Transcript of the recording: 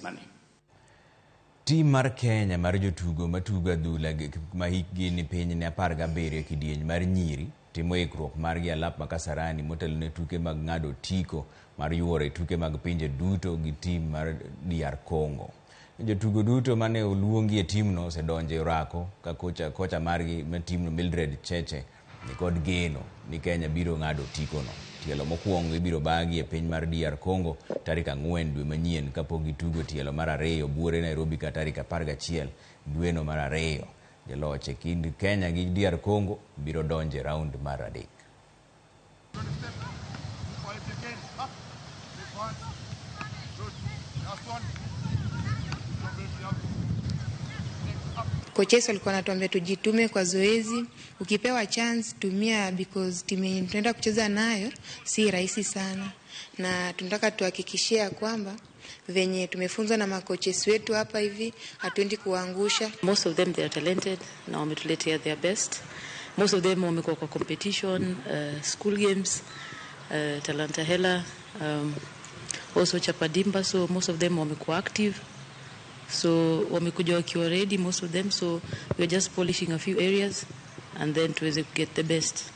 money. Team mar Kenya mar jotugo matugo adhula ma hikgi ni piny ne 17 kidieny mar nyiri timo ikruok margi alap ma Kasarani motelo ne tuke mag ng'ado tiko mar yuoro tuke mag pinje duto gi team mar DR Congo. Jotugo duto mane oluongi e teamno osedonje orako ka kocha margi ma teamno Mildred Cheche ni kod geno ni Kenya biro ng'ado tikono. Tielo mokwongo ibiro bagi e piny mar DR Congo tarik 4 dwe manyien kapok gitugo tielo mar 2 buore Nairobi ka tarik 11 dweno mar 2. Jaloch e kind Kenya gi DR Congo biro donje round mar 3. Coaches walikuwa wanatuambia tujitume kwa zoezi, ukipewa chance tumia, because timu tunaenda kucheza nayo si rahisi sana, na tunataka tuhakikishia kwamba venye tumefunzwa na makoches wetu hapa hivi hatuendi kuangusha. Most of them they are talented na wametuletea their best. Most of them wamekuwa kwa competition, school games, Talanta Hela, also Chapadimba, so most of them wamekuwa active. So wamekuja wakiwa ready, most of them, so we're just polishing a few areas and then to get the best.